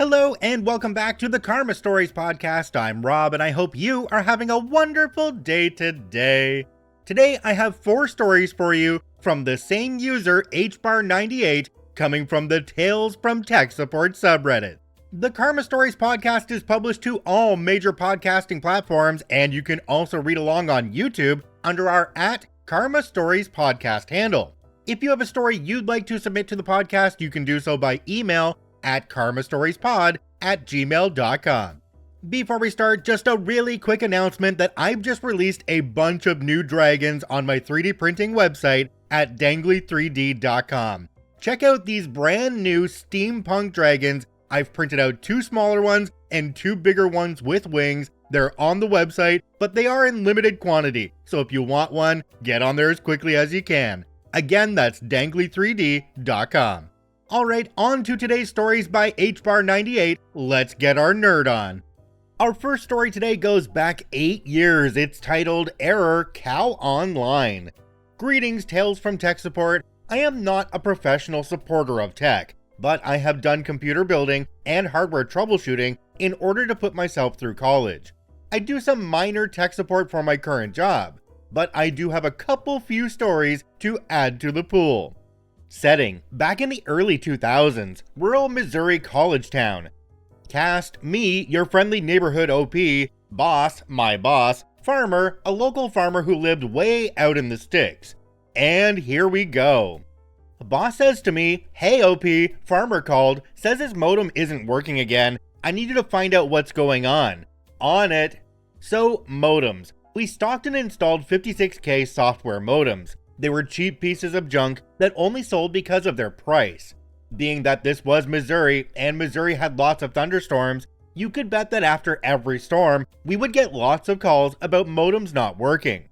Hello and welcome back to the Karma Stories podcast. I'm Rob and I hope you are having a wonderful day today. Today I have 4 stories for you from the same user HBar98 coming from the Tales from Tech Support subreddit. The Karma Stories podcast is published to all major podcasting platforms and you can also read along on YouTube under our @Karma Stories podcast handle. If you have a story you'd like to submit to the podcast, you can do so by email at karmastoriespod@gmail.com. Before we start, just a really quick announcement that I've just released a bunch of new dragons on my 3D printing website at dangly3d.com. Check out these brand new steampunk dragons. I've printed out 2 smaller ones and 2 bigger ones with wings. They're on the website, but they are in limited quantity, so if you want one, get on there as quickly as you can. Again, that's dangly3d.com. Alright, on to today's stories by HBar98. Let's get our nerd on. Our first story today goes back 8 years. It's titled Error Cow Online. Greetings, Tales from Tech Support. I am not a professional supporter of tech, but I have done computer building and hardware troubleshooting in order to put myself through college. I do some minor tech support for my current job, but I do have a few stories to add to the pool. Setting: back in the early 2000s, rural Missouri college town. Cast: me, your friendly neighborhood OP, boss, my boss, farmer, a local farmer who lived way out in the sticks. And here we go. Boss says to me, "Hey OP, farmer called, says his modem isn't working again. I need you to find out what's going on." On it. So, modems. We stocked and installed 56K software modems. They were cheap pieces of junk that only sold because of their price. Being that this was Missouri, and Missouri had lots of thunderstorms, you could bet that after every storm, we would get lots of calls about modems not working.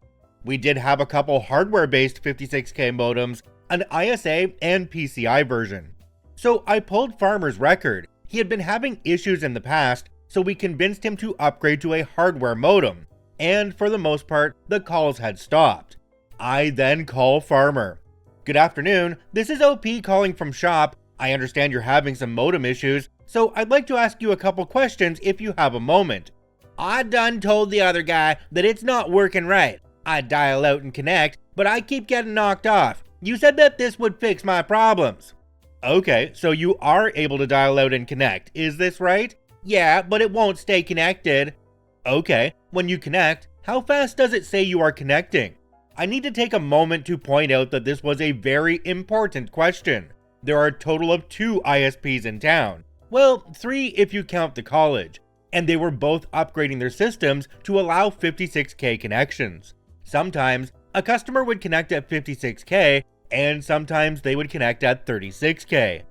We did have a couple hardware-based 56K modems, an ISA and PCI version. So I pulled Farmer's record. He had been having issues in the past, so we convinced him to upgrade to a hardware modem. And for the most part, the calls had stopped. I then call Farmer. "Good afternoon, this is OP calling from shop. I understand you're having some modem issues, so I'd like to ask you a couple questions if you have a moment." "I done told the other guy that it's not working right. I dial out and connect, but I keep getting knocked off. You said that this would fix my problems." "Okay, so you are able to dial out and connect, is this right?" "Yeah, but it won't stay connected." "Okay, when you connect, how fast does it say you are connecting?" I need to take a moment to point out that this was a very important question. There are a total of 2 ISPs in town. Well, 3 if you count the college. And they were both upgrading their systems to allow 56K connections. Sometimes, a customer would connect at 56K, and sometimes they would connect at 36K.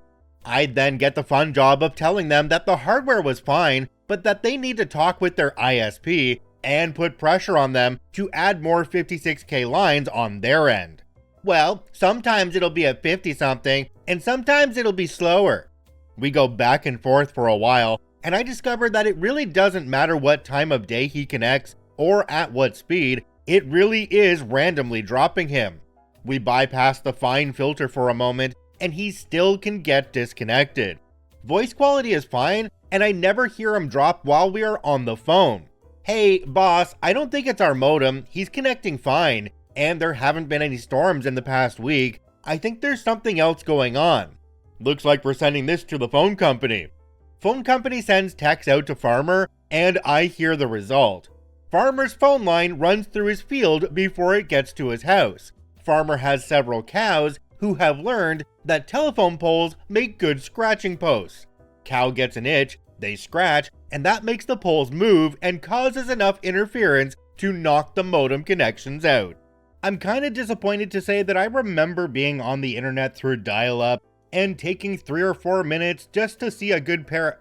I'd then get the fun job of telling them that the hardware was fine, but that they need to talk with their ISP and put pressure on them to add more 56K lines on their end. "Well, sometimes it'll be at 50 something, and sometimes it'll be slower." We go back and forth for a while, and I discovered that it really doesn't matter what time of day he connects or at what speed, it really is randomly dropping him. We bypass the fine filter for a moment, and he still can get disconnected. Voice quality is fine, and I never hear him drop while we are on the phone. "Hey, boss, I don't think it's our modem. He's connecting fine, and there haven't been any storms in the past week. I think there's something else going on." "Looks like we're sending this to the phone company." Phone company sends techs out to Farmer, and I hear the result. Farmer's phone line runs through his field before it gets to his house. Farmer has several cows who have learned that telephone poles make good scratching posts. Cow gets an itch, they scratch, and that makes the poles move and causes enough interference to knock the modem connections out. I'm kinda disappointed to say that I remember being on the internet through dial-up and taking 3 or 4 minutes just to see a good pair.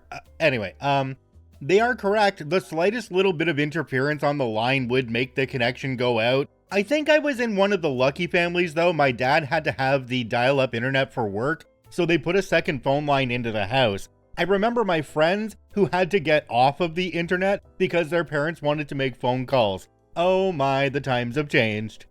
They are correct, the slightest little bit of interference on the line would make the connection go out. I think I was in one of the lucky families though. My dad had to have the dial-up internet for work, so they put a second phone line into the house. I remember my friends who had to get off of the internet because their parents wanted to make phone calls. Oh my, the times have changed.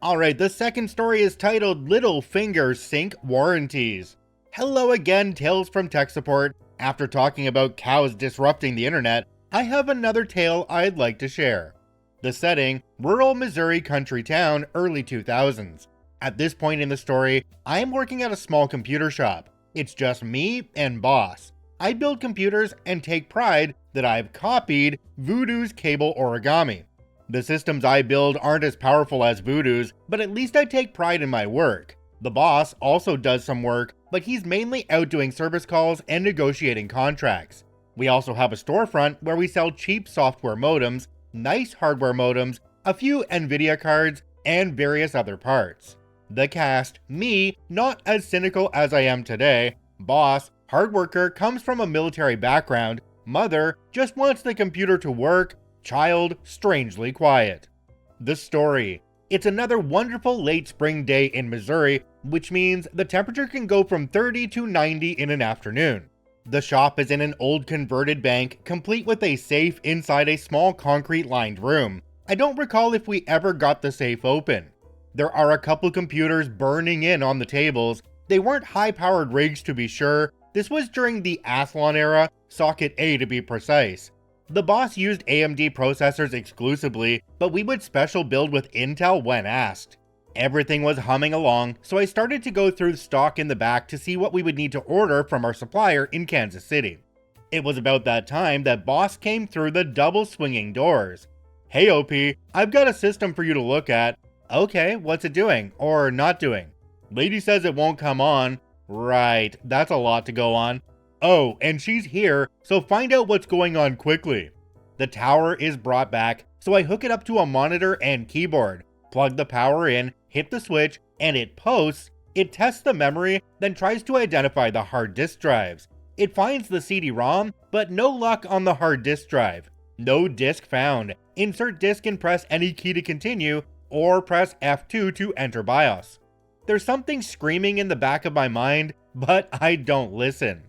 Alright, the second story is titled Little Finger Sync Warranties. Hello again, Tales from Tech Support. After talking about cows disrupting the internet, I have another tale I'd like to share. The setting, rural Missouri country town, early 2000s. At this point in the story, I am working at a small computer shop. It's just me and boss. I build computers and take pride that I've copied Voodoo's cable origami. The systems I build aren't as powerful as Voodoo's, but at least I take pride in my work. The boss also does some work, but he's mainly out doing service calls and negotiating contracts. We also have a storefront where we sell cheap software modems, nice hardware modems, a few Nvidia cards, and various other parts. The cast, me, not as cynical as I am today, boss, hard worker, comes from a military background, mother, just wants the computer to work, child, strangely quiet. The story. It's another wonderful late spring day in Missouri, which means the temperature can go from 30 to 90 in an afternoon. The shop is in an old converted bank, complete with a safe inside a small concrete-lined room. I don't recall if we ever got the safe open. There are a couple computers burning in on the tables. They weren't high-powered rigs to be sure. This was during the Athlon era, socket A to be precise. The boss used AMD processors exclusively, but we would special build with Intel when asked. Everything was humming along, so I started to go through stock in the back to see what we would need to order from our supplier in Kansas City. It was about that time that boss came through the double swinging doors. "Hey OP, I've got a system for you to look at." "Okay, what's it doing, or not doing?" "Lady says it won't come on." "Right, that's a lot to go on." "Oh, and she's here, so find out what's going on quickly." The tower is brought back, so I hook it up to a monitor and keyboard, plug the power in, hit the switch, and it posts. It tests the memory, then tries to identify the hard disk drives. It finds the CD-ROM, but no luck on the hard disk drive. No disk found. Insert disk and press any key to continue, or press F2 to enter BIOS. There's something screaming in the back of my mind, but I don't listen.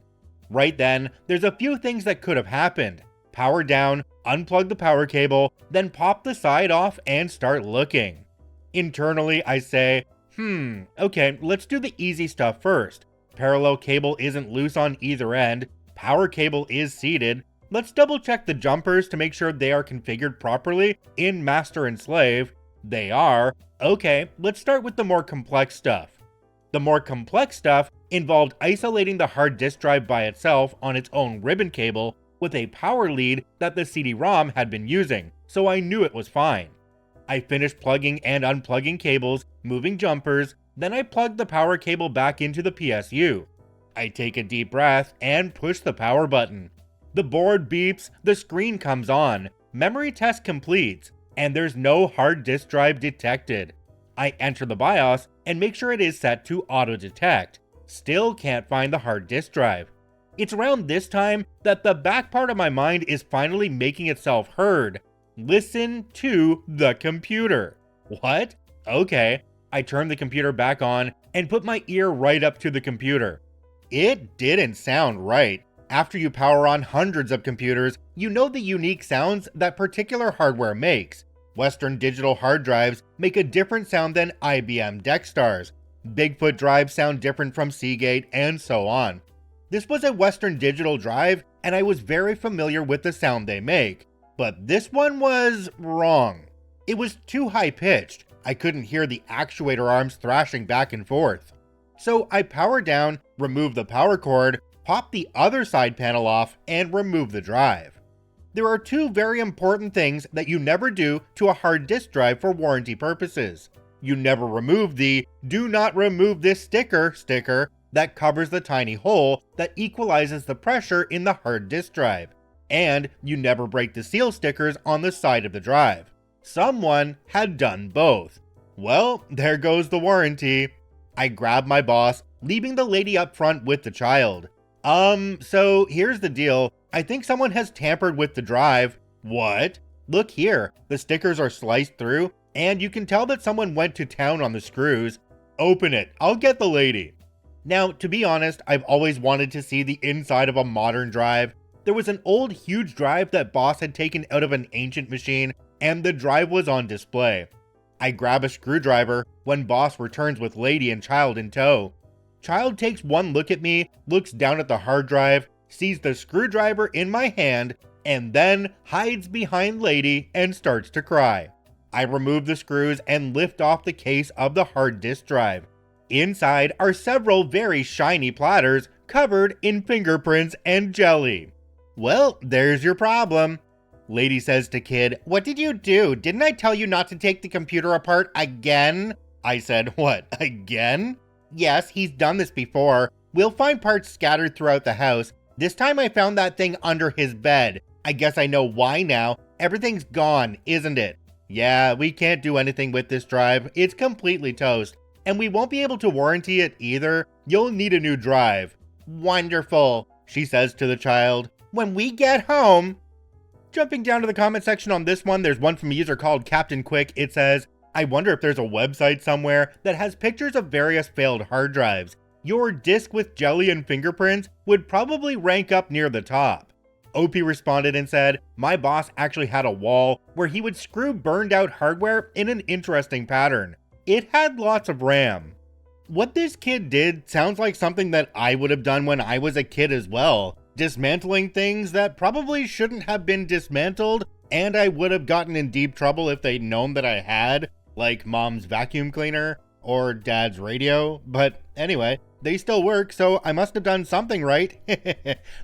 Right then, there's a few things that could have happened. Power down, unplug the power cable, then pop the side off and start looking. Internally, I say, okay, let's do the easy stuff first. Parallel cable isn't loose on either end. Power cable is seated. Let's double check the jumpers to make sure they are configured properly in master and slave. They are. Okay, let's start with the more complex stuff. The more complex stuff involved isolating the hard disk drive by itself on its own ribbon cable with a power lead that the CD-ROM had been using, so I knew it was fine. I finished plugging and unplugging cables, moving jumpers, then I plugged the power cable back into the PSU. I take a deep breath and push the power button. The board beeps, the screen comes on, memory test completes, and there's no hard disk drive detected. I enter the BIOS and make sure it is set to auto detect. Still can't find the hard disk drive. It's around this time that the back part of my mind is finally making itself heard. Listen to the computer. What? Okay. I turn the computer back on and put my ear right up to the computer. It didn't sound right. After you power on hundreds of computers, you know the unique sounds that particular hardware makes. Western Digital hard drives make a different sound than IBM Dexstars. Bigfoot drives sound different from Seagate, and so on. This was a Western Digital drive, and I was very familiar with the sound they make. But this one was wrong. It was too high-pitched. I couldn't hear the actuator arms thrashing back and forth. So I power down, remove the power cord, pop the other side panel off, and remove the drive. There are two very important things that you never do to a hard disk drive for warranty purposes. You never remove the "do not remove this sticker" that covers the tiny hole that equalizes the pressure in the hard disk drive. And you never break the seal stickers on the side of the drive. Someone had done both. Well, there goes the warranty. I grab my boss, leaving the lady up front with the child. So here's the deal. I think someone has tampered with the drive." "What?" "Look here, the stickers are sliced through, and you can tell that someone went to town on the screws." "Open it, I'll get the lady." Now, to be honest, I've always wanted to see the inside of a modern drive. There was an old huge drive that boss had taken out of an ancient machine, and the drive was on display. I grab a screwdriver when boss returns with lady and child in tow. Child takes one look at me, looks down at the hard drive, sees the screwdriver in my hand, and then hides behind Lady and starts to cry. I remove the screws and lift off the case of the hard disk drive. Inside are several very shiny platters covered in fingerprints and jelly. Well, there's your problem. Lady says to Kid, "What did you do? Didn't I tell you not to take the computer apart again?" I said, "What, again?" "Yes, he's done this before. We'll find parts scattered throughout the house. This time I found that thing under his bed. I guess I know why now. Everything's gone, isn't it?" "Yeah, we can't do anything with this drive. It's completely toast. And we won't be able to warranty it either. You'll need a new drive." "Wonderful," she says to the child. "When we get home..." Jumping down to the comment section on this one, there's one from a user called Captain Quick. It says, "I wonder if there's a website somewhere that has pictures of various failed hard drives. Your disk with jelly and fingerprints would probably rank up near the top." OP responded and said, "My boss actually had a wall where he would screw burned out hardware in an interesting pattern. It had lots of RAM." What this kid did sounds like something that I would have done when I was a kid as well. Dismantling things that probably shouldn't have been dismantled, and I would have gotten in deep trouble if they'd known that I had, like mom's vacuum cleaner or dad's radio. But anyway, they still work, so I must have done something right.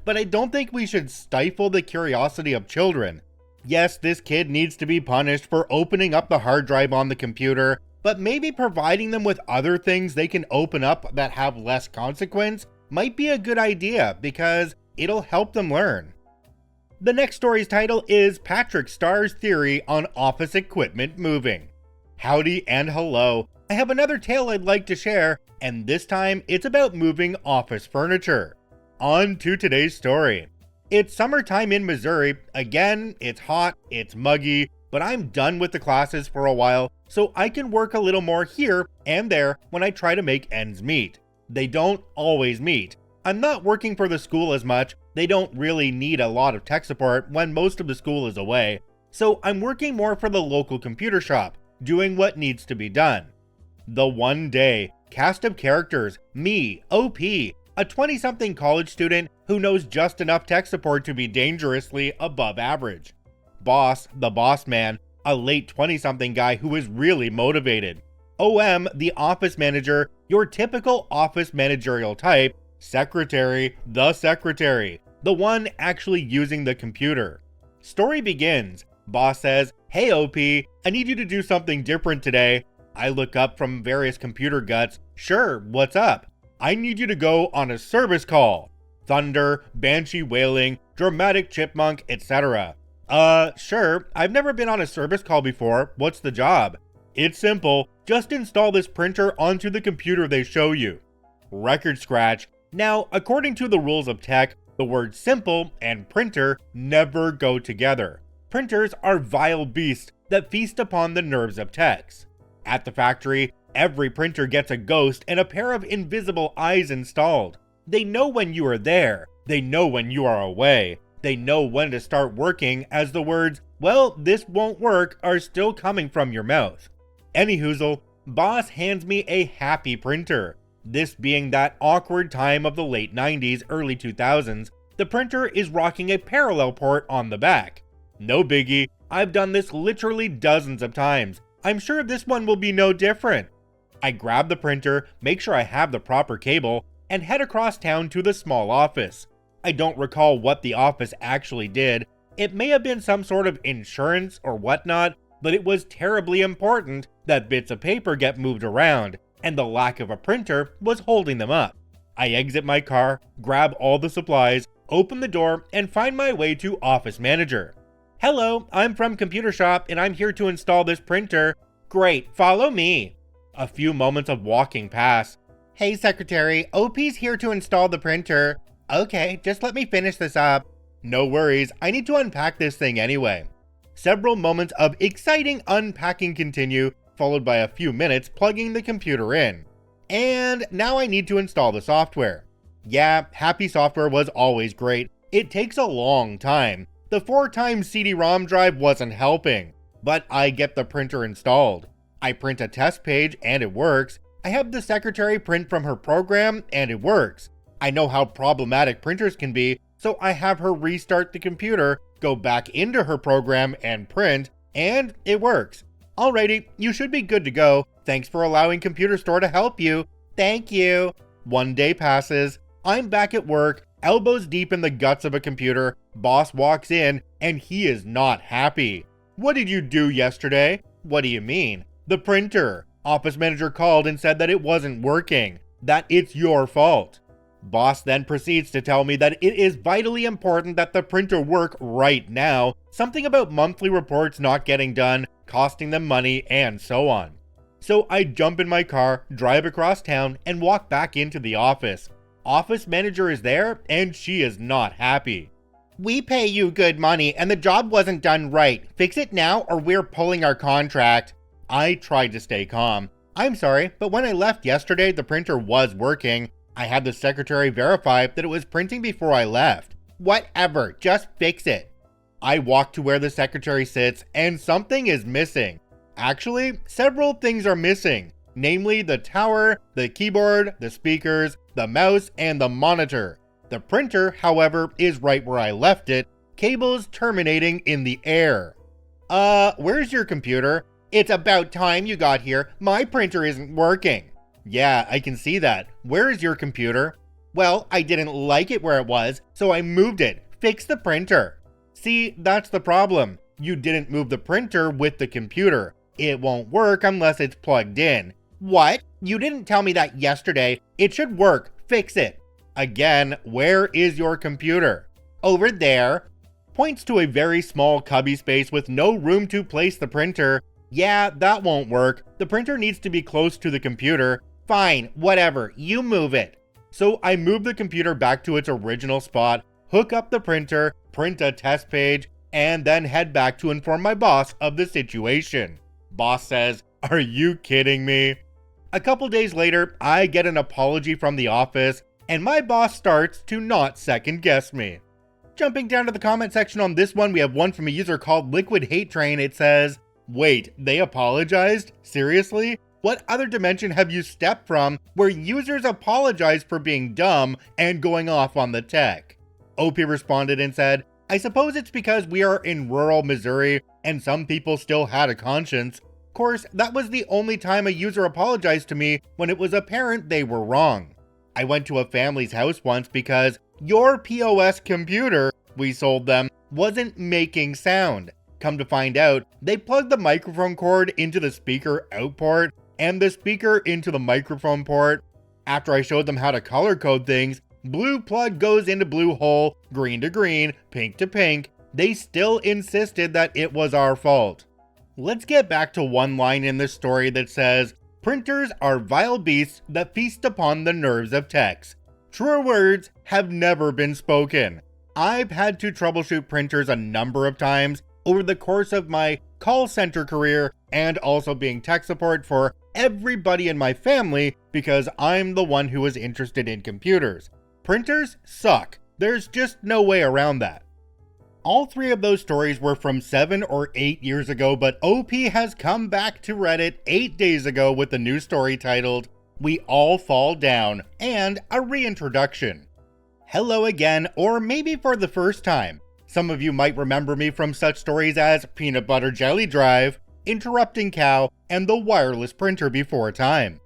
But I don't think we should stifle the curiosity of children. Yes, this kid needs to be punished for opening up the hard drive on the computer, but maybe providing them with other things they can open up that have less consequence might be a good idea, because it'll help them learn. The next story's title is Patrick Starr's Theory on Office Equipment Moving. Howdy and hello. I have another tale I'd like to share, and this time it's about moving office furniture. On to today's story. It's summertime in Missouri. Again, it's hot, it's muggy, but I'm done with the classes for a while, so I can work a little more here and there when I try to make ends meet. They don't always meet. I'm not working for the school as much. They don't really need a lot of tech support when most of the school is away. So I'm working more for the local computer shop, doing what needs to be done. The one day, cast of characters, me, OP, a 20-something college student who knows just enough tech support to be dangerously above average. Boss, the boss man, a late 20-something guy who is really motivated. OM, the office manager, your typical office managerial type. Secretary, the one actually using the computer. Story begins. Boss says, "Hey OP, I need you to do something different today." I look up from various computer guts. "Sure, what's up?" "I need you to go on a service call." Thunder, banshee wailing, dramatic chipmunk, etc. Sure, I've never been on a service call before. What's the job?" "It's simple. Just install this printer onto the computer they show you." Record scratch. Now, according to the rules of tech, the words simple and printer never go together. Printers are vile beasts that feast upon the nerves of techs. At the factory, every printer gets a ghost and a pair of invisible eyes installed. They know when you are there. They know when you are away. They know when to start working as the words, "Well, this won't work," are still coming from your mouth. Anyhoozle, boss hands me a happy printer. This being that awkward time of the late 90s, early 2000s, the printer is rocking a parallel port on the back. No biggie, I've done this literally dozens of times. I'm sure this one will be no different. I grab the printer, make sure I have the proper cable, and head across town to the small office. I don't recall what the office actually did. It may have been some sort of insurance or whatnot, but it was terribly important that bits of paper get moved around, and the lack of a printer was holding them up. I exit my car, grab all the supplies, open the door, and find my way to office manager. "Hello, I'm from computer shop and I'm here to install this printer." "Great, follow me." A few moments of walking pass. "Hey secretary, OP's here to install the printer." "Okay, just let me finish this up." "No worries, I need to unpack this thing anyway." Several moments of exciting unpacking continue, followed by a few minutes plugging the computer in. And now I need to install the software. Yeah, Happy software was always great. It takes a long time. The 4x CD-ROM drive wasn't helping. But I get the printer installed. I print a test page and it works. I have the secretary print from her program and it works. I know how problematic printers can be, So I have her restart the computer, go back into her program and print, and it works. Alrighty, you should be good to go. Thanks for allowing Computer Store to help you. Thank you. One day passes. I'm back at work, elbows deep in the guts of a computer. Boss walks in, and he is not happy. What did you do yesterday? What do you mean? The printer. Office manager called and said that it wasn't working. That it's your fault. Boss then proceeds to tell me that it is vitally important that the printer work right now, something about monthly reports not getting done, costing them money, and so on. So I jump in my car, drive across town, and walk back into the office. Office manager is there, and she is not happy. We pay you good money, and the job wasn't done right. Fix it now, or we're pulling our contract. I tried to stay calm. I'm sorry, but when I left yesterday, the printer was working. I had the secretary verify that it was printing before I left. Whatever, just fix it. I walk to where the secretary sits, and something is missing. Actually, several things are missing, namely the tower, the keyboard, the speakers, the mouse, and the monitor. The printer, however, is right where I left it, cables terminating in the air. Where's your computer? It's about time you got here. My printer isn't working. Yeah, I can see that. Where is your computer? Well, I didn't like it where it was, so I moved it. Fix the printer. See, that's the problem. You didn't move the printer with the computer. It won't work unless it's plugged in. What? You didn't tell me that yesterday. It should work. Fix it. Again, where is your computer? Over there. Points to a very small cubby space with no room to place the printer. Yeah, that won't work. The printer needs to be close to the computer. Fine, whatever, you move it. So I move the computer back to its original spot, hook up the printer, print a test page, and then head back to inform my boss of the situation. Boss says, "Are you kidding me?" A couple days later, I get an apology from the office, and my boss starts to not second guess me. Jumping down to the comment section on this one, we have one from a user called Liquid Hate Train. It says, "Wait, they apologized? Seriously? What other dimension have you stepped from where users apologize for being dumb and going off on the tech?" OP responded and said, "I suppose it's because we are in rural Missouri and some people still had a conscience. Of course, that was the only time a user apologized to me, when it was apparent they were wrong. I went to a family's house once because your POS computer we sold them wasn't making sound. Come to find out, they plugged the microphone cord into the speaker out port and the speaker into the microphone port. After I showed them how to color code things, blue plug goes into blue hole, green to green, pink to pink, they still insisted that it was our fault." Let's get back to one line in this story that says, "Printers are vile beasts that feast upon the nerves of techs. Truer words have never been spoken." I've had to troubleshoot printers a number of times over the course of my call center career and also being tech support for everybody in my family because I'm the one who is interested in computers. Printers suck. There's just no way around that. All three of those stories were from 7 or 8 years ago, but OP has come back to Reddit 8 days ago with a new story titled, "We All Fall Down," and a reintroduction. Hello again, or maybe for the first time. Some of you might remember me from such stories as Peanut Butter Jelly Drive, Interrupting Cow, and the wireless printer before time.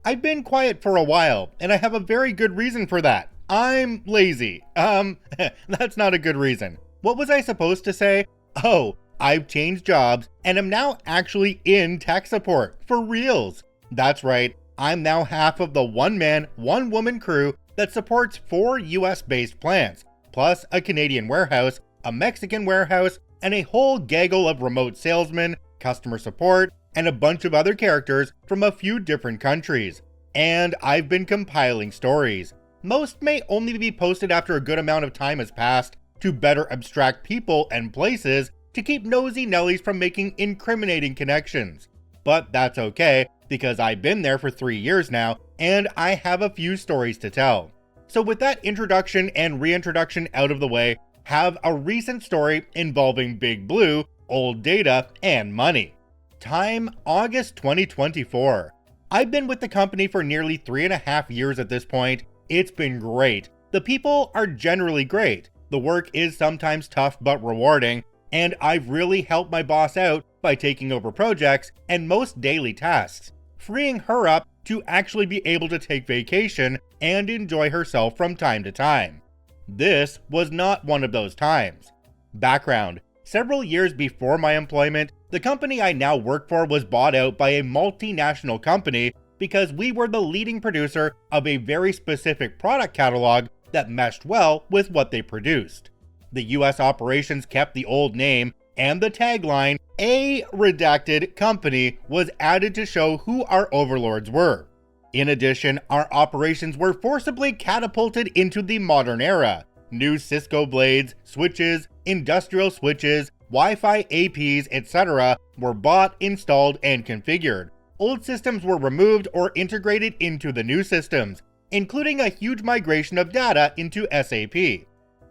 I've been quiet for a while, and I have a very good reason for that. I'm lazy. That's not a good reason. What was I supposed to say? Oh, I've changed jobs, and am now actually in tech support, for reals. That's right, I'm now half of the one-man, one-woman crew that supports 4 US-based plants, plus a Canadian warehouse, a Mexican warehouse, and a whole gaggle of remote salesmen, customer support, and a bunch of other characters from a few different countries. And I've been compiling stories. Most may only be posted after a good amount of time has passed to better abstract people and places to keep nosy Nellies from making incriminating connections. But that's okay, because I've been there for 3 years now, and I have a few stories to tell. So with that introduction and reintroduction out of the way, have a recent story involving Big Blue, old data, and money. Time, August 2024. I've been with the company for nearly 3.5 years at this point. It's been great. The people are generally great. The work is sometimes tough but rewarding, and I've really helped my boss out by taking over projects and most daily tasks, freeing her up to actually be able to take vacation and enjoy herself from time to time. This was not one of those times. Background: several years before my employment, the company I now work for was bought out by a multinational company because we were the leading producer of a very specific product catalog that meshed well with what they produced. The US operations kept the old name, and the tagline, "A redacted company," was added to show who our overlords were. In addition, our operations were forcibly catapulted into the modern era. New Cisco blades, switches, industrial switches, Wi-Fi APs, etc. were bought, installed, and configured. Old systems were removed or integrated into the new systems, including a huge migration of data into SAP.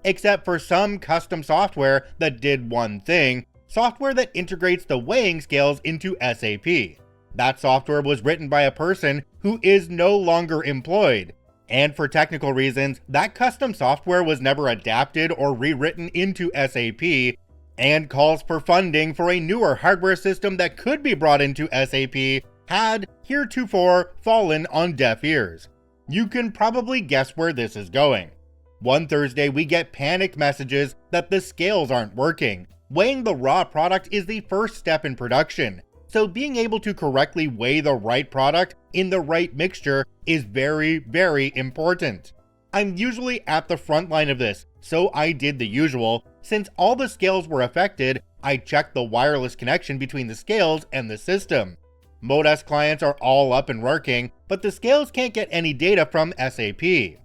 Except for some custom software that did one thing: software that integrates the weighing scales into SAP. That software was written by a person who is no longer employed. And for technical reasons, that custom software was never adapted or rewritten into SAP, and calls for funding for a newer hardware system that could be brought into SAP had heretofore fallen on deaf ears. You can probably guess where this is going. One Thursday, we get panicked messages that the scales aren't working. Weighing the raw product is the first step in production, so being able to correctly weigh the right product in the right mixture is very, very important. I'm usually at the front line of this, so I did the usual. Since all the scales were affected, I checked the wireless connection between the scales and the system. Modesk clients are all up and working, but the scales can't get any data from SAP.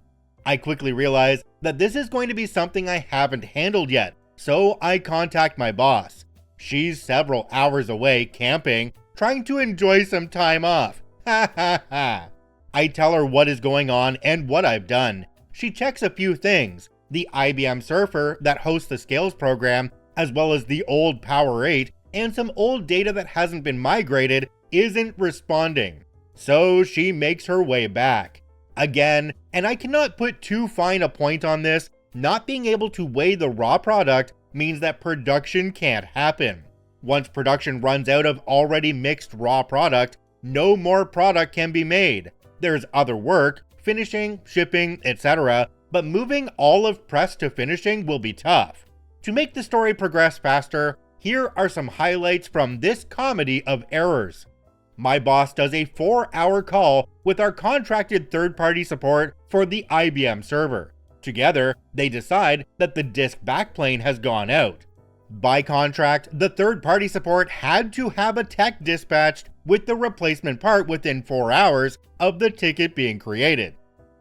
I quickly realized that this is going to be something I haven't handled yet, so I contact my boss. She's several hours away camping, trying to enjoy some time off. Ha ha ha. I tell her what is going on and what I've done. She checks a few things: the IBM Surfer that hosts the Scales program, as well as the old Power 8, and some old data that hasn't been migrated isn't responding. So she makes her way back. Again, and I cannot put too fine a point on this, not being able to weigh the raw product means that production can't happen. Once production runs out of already mixed raw product, no more product can be made. There's other work, finishing, shipping, etc., but moving all of press to finishing will be tough. To make the story progress faster, here are some highlights from this comedy of errors. My boss does a 4-hour call with our contracted third-party support for the IBM server. Together, they decide that the disk backplane has gone out. By contract, the third-party support had to have a tech dispatched with the replacement part within 4 hours of the ticket being created.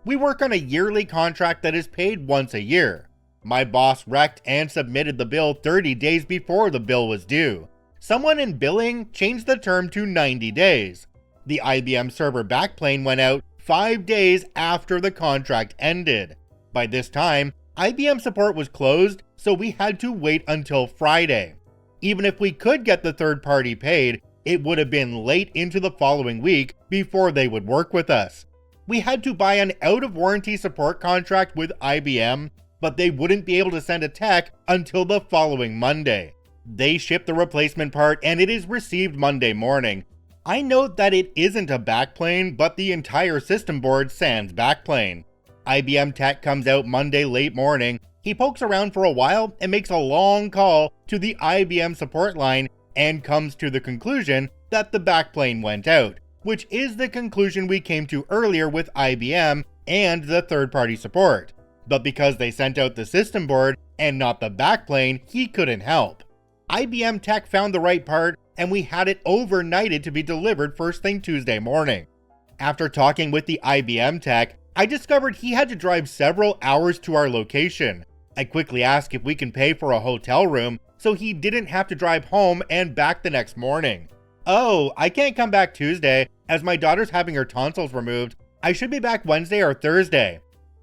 We work on a yearly contract that is paid once a year. My boss wrecked and submitted the bill 30 days before the bill was due. Someone in billing changed the term to 90 days. The IBM server backplane went out 5 days after the contract ended. By this time, IBM support was closed, so we had to wait until Friday. Even if we could get the third party paid, it would have been late into the following week before they would work with us. We had to buy an out-of-warranty support contract with IBM, but they wouldn't be able to send a tech until the following Monday. They ship the replacement part and it is received Monday morning. I note that it isn't a backplane, but the entire system board sans backplane. IBM tech comes out Monday late morning. He pokes around for a while and makes a long call to the IBM support line and comes to the conclusion that the backplane went out, which is the conclusion we came to earlier with IBM and the third-party support. But because they sent out the system board and not the backplane, he couldn't help. IBM tech found the right part and we had it overnighted to be delivered first thing Tuesday morning. After talking with the IBM tech, I discovered he had to drive several hours to our location. I quickly asked if we can pay for a hotel room so he didn't have to drive home and back the next morning. "Oh, I can't come back Tuesday as my daughter's having her tonsils removed. I should be back Wednesday or Thursday."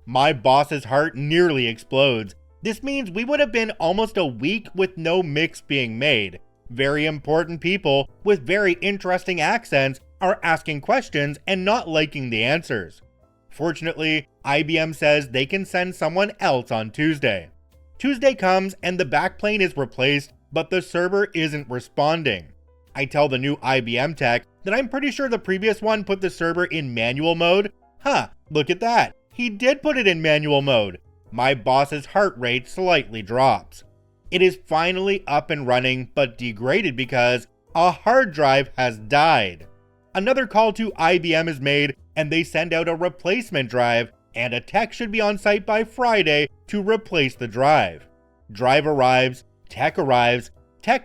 My boss's heart nearly explodes. This means we would have been almost a week with no mix being made. Very important people with very interesting accents are asking questions and not liking the answers. Fortunately, IBM says they can send someone else on Tuesday. Tuesday comes and the backplane is replaced, but the server isn't responding. I tell the new IBM tech that I'm pretty sure the previous one put the server in manual mode. Huh, look at that. He did put it in manual mode. My boss's heart rate slightly drops. It is finally up and running, but degraded because a hard drive has died. Another call to IBM is made, and they send out a replacement drive, and a tech should be on site by Friday to replace the drive. Drive arrives, tech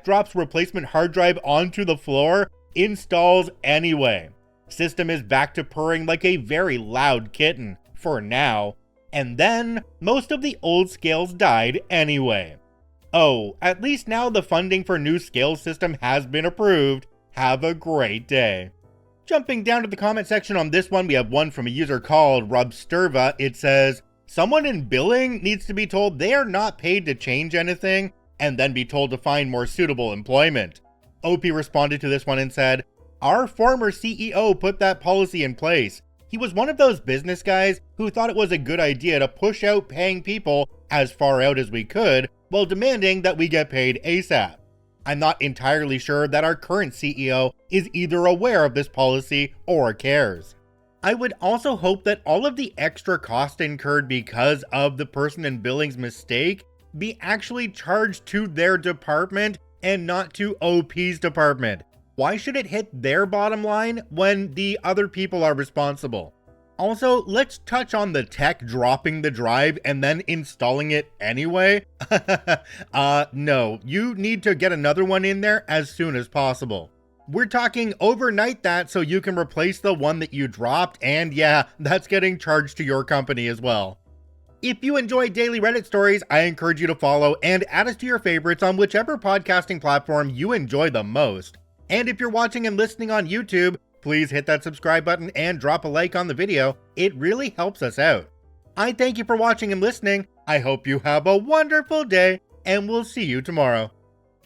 drops replacement hard drive onto the floor, installs anyway. System is back to purring like a very loud kitten, for now. And then, most of the old scales died anyway. Oh, at least now the funding for new scale system has been approved. Have a great day. Jumping down to the comment section on this one, we have one from a user called Robsterva. It says, someone in billing needs to be told they are not paid to change anything, and then be told to find more suitable employment. OP responded to this one and said, our former CEO put that policy in place. He was one of those business guys who thought it was a good idea to push out paying people as far out as we could, while demanding that we get paid ASAP. I'm not entirely sure that our current CEO is either aware of this policy or cares. I would also hope that all of the extra cost incurred because of the person in billing's mistake be actually charged to their department and not to OP's department. Why should it hit their bottom line when the other people are responsible? Also, let's touch on the tech dropping the drive and then installing it anyway. No, you need to get another one in there as soon as possible. We're talking overnight that so you can replace the one that you dropped, and yeah, that's getting charged to your company as well. If you enjoy daily Reddit stories, I encourage you to follow and add us to your favorites on whichever podcasting platform you enjoy the most. And if you're watching and listening on YouTube, please hit that subscribe button and drop a like on the video. It really helps us out. I thank you for watching and listening. I hope you have a wonderful day, and we'll see you tomorrow.